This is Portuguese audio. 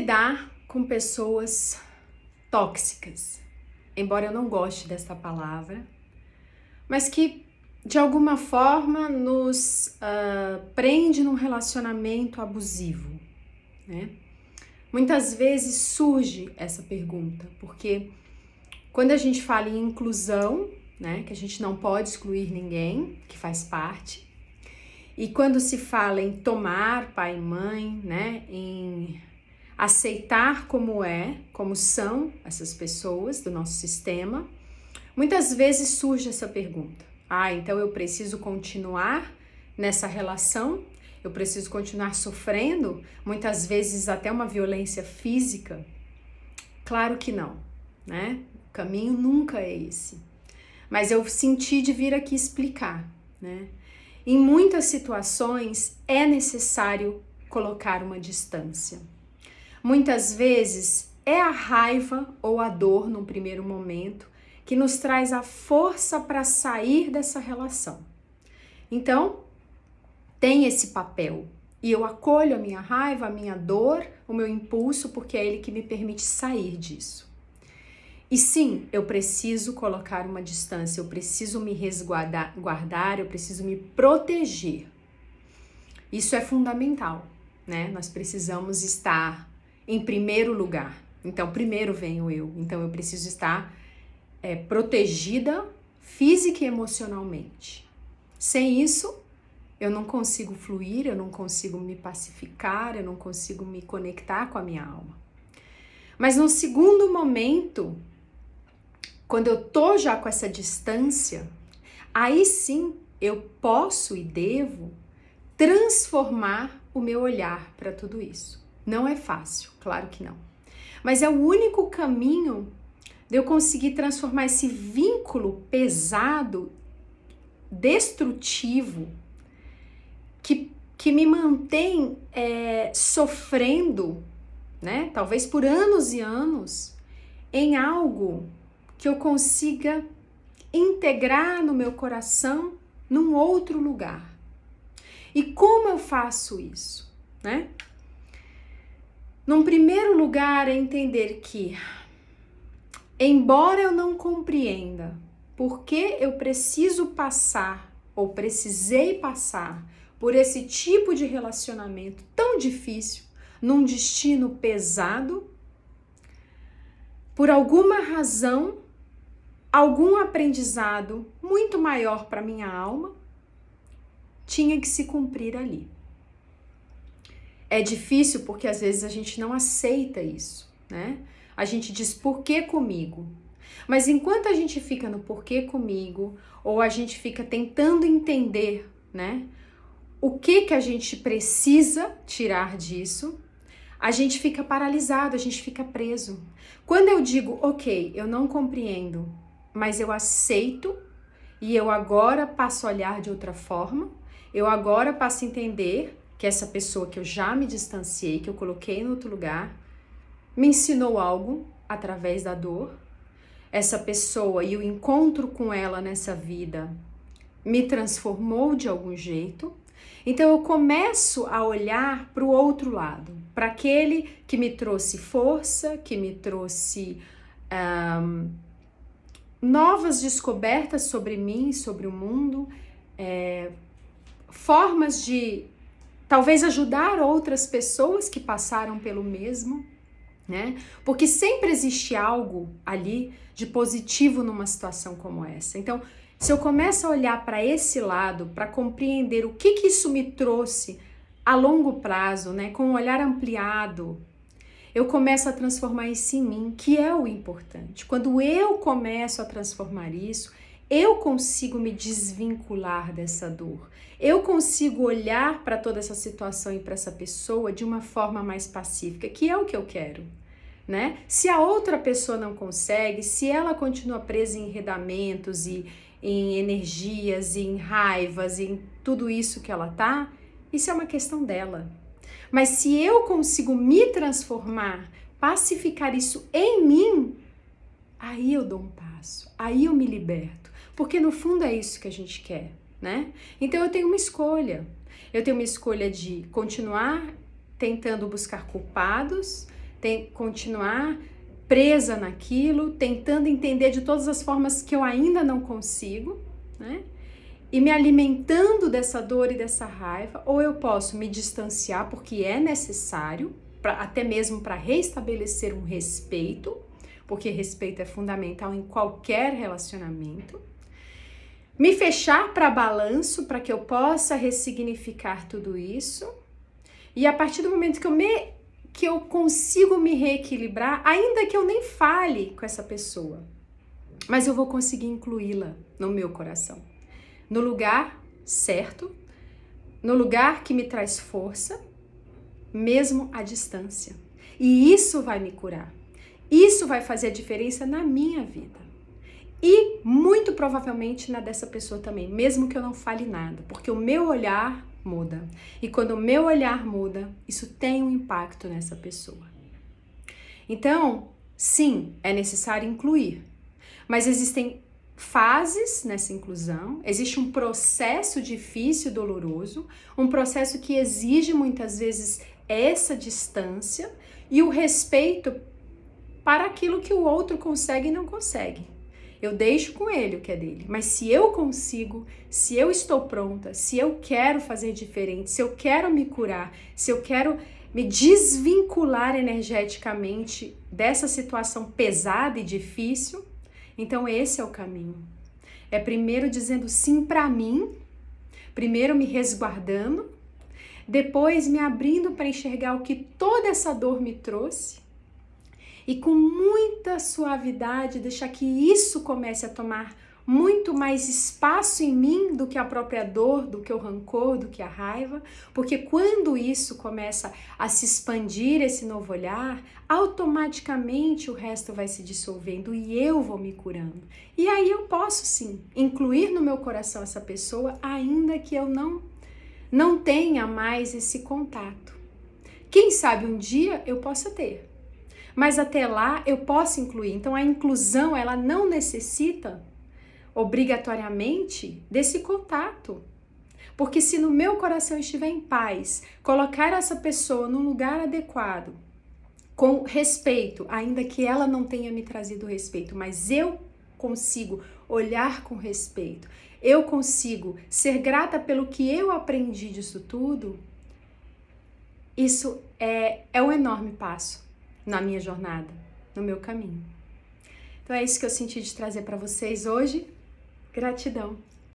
lidar com pessoas tóxicas, embora eu não goste dessa palavra, mas que de alguma forma nos prende num relacionamento abusivo, né? Muitas vezes surge essa pergunta, porque quando a gente fala em inclusão, né, que a gente não pode excluir ninguém, que faz parte, e quando se fala em tomar pai e mãe, né, em aceitar como são essas pessoas do nosso sistema, muitas vezes surge essa pergunta. Então eu preciso continuar nessa relação? Eu preciso continuar sofrendo? Muitas vezes até uma violência física? Claro que não, né? O caminho nunca é esse. Mas eu senti de vir aqui explicar, né? Em muitas situações é necessário colocar uma distância. Muitas vezes é a raiva ou a dor num primeiro momento que nos traz a força para sair dessa relação. Então, tem esse papel e eu acolho a minha raiva, a minha dor, o meu impulso, porque é ele que me permite sair disso. E sim, eu preciso colocar uma distância, eu preciso me resguardar, eu preciso me proteger. Isso é fundamental, né? Nós precisamos estar em primeiro lugar. Então, primeiro venho eu. Então, eu preciso estar protegida física e emocionalmente. Sem isso, eu não consigo fluir, eu não consigo me pacificar, eu não consigo me conectar com a minha alma. Mas no segundo momento, quando eu tô já com essa distância, aí sim eu posso e devo transformar o meu olhar para tudo isso. Não é fácil, claro que não. Mas é o único caminho de eu conseguir transformar esse vínculo pesado, destrutivo, que me mantém sofrendo, né? Talvez por anos e anos, em algo que eu consiga integrar no meu coração num outro lugar. E como eu faço isso, né? Num primeiro lugar é entender que, embora eu não compreenda por que eu preciso passar ou precisei passar por esse tipo de relacionamento tão difícil, num destino pesado, por alguma razão, algum aprendizado muito maior para minha alma tinha que se cumprir ali. É difícil porque às vezes a gente não aceita isso, né? A gente diz por que comigo? Mas enquanto a gente fica no porquê comigo, ou a gente fica tentando entender, né, o que a gente precisa tirar disso, a gente fica paralisado, a gente fica preso. Quando eu digo, ok, eu não compreendo, mas eu aceito e eu agora passo a olhar de outra forma, eu agora passo a entender que essa pessoa que eu já me distanciei, que eu coloquei em outro lugar, me ensinou algo através da dor. Essa pessoa e o encontro com ela nessa vida me transformou de algum jeito. Então eu começo a olhar para o outro lado, para aquele que me trouxe força, que me trouxe novas descobertas sobre mim, sobre o mundo, formas de talvez ajudar outras pessoas que passaram pelo mesmo, né? Porque sempre existe algo ali de positivo numa situação como essa. Então, se eu começo a olhar para esse lado, para compreender o que isso me trouxe a longo prazo, né, com um olhar ampliado, eu começo a transformar isso em mim, que é o importante. Quando eu começo a transformar isso, eu consigo me desvincular dessa dor. Eu consigo olhar para toda essa situação e para essa pessoa de uma forma mais pacífica, que é o que eu quero, né? Se a outra pessoa não consegue, se ela continua presa em enredamentos e em energias, em raivas, em tudo isso que ela tá, isso é uma questão dela. Mas se eu consigo me transformar, pacificar isso em mim, aí eu dou um passo, aí eu me liberto. Porque no fundo é isso que a gente quer, né? Então eu tenho uma escolha. Eu tenho uma escolha de continuar tentando buscar culpados, continuar presa naquilo, tentando entender de todas as formas que eu ainda não consigo, né? E me alimentando dessa dor e dessa raiva, ou eu posso me distanciar porque é necessário, até mesmo para restabelecer um respeito, porque respeito é fundamental em qualquer relacionamento. Me fechar para balanço, para que eu possa ressignificar tudo isso. E a partir do momento que eu consigo me reequilibrar, ainda que eu nem fale com essa pessoa, mas eu vou conseguir incluí-la no meu coração. No lugar certo, no lugar que me traz força, mesmo à distância. E isso vai me curar. Isso vai fazer a diferença na minha vida. E muito provavelmente na dessa pessoa também, mesmo que eu não fale nada, porque o meu olhar muda. E quando o meu olhar muda, isso tem um impacto nessa pessoa. Então, sim, é necessário incluir, mas existem fases nessa inclusão, existe um processo difícil e doloroso, um processo que exige muitas vezes essa distância e o respeito para aquilo que o outro consegue e não consegue. Eu deixo com ele o que é dele, mas se eu consigo, se eu estou pronta, se eu quero fazer diferente, se eu quero me curar, se eu quero me desvincular energeticamente dessa situação pesada e difícil, então esse é o caminho. É primeiro dizendo sim para mim, primeiro me resguardando, depois me abrindo para enxergar o que toda essa dor me trouxe e com muita suavidade deixar que isso comece a tomar muito mais espaço em mim do que a própria dor, do que o rancor, do que a raiva, porque quando isso começa a se expandir, esse novo olhar, automaticamente o resto vai se dissolvendo e eu vou me curando. E aí eu posso sim incluir no meu coração essa pessoa, ainda que eu não tenha mais esse contato. Quem sabe um dia eu possa ter, mas até lá eu posso incluir. Então a inclusão, ela não necessita obrigatoriamente desse contato. Porque se no meu coração estiver em paz, colocar essa pessoa num lugar adequado, com respeito, ainda que ela não tenha me trazido respeito, mas eu consigo olhar com respeito, eu consigo ser grata pelo que eu aprendi disso tudo, isso é um enorme passo na minha jornada, no meu caminho. Então é isso que eu senti de trazer para vocês hoje. Gratidão.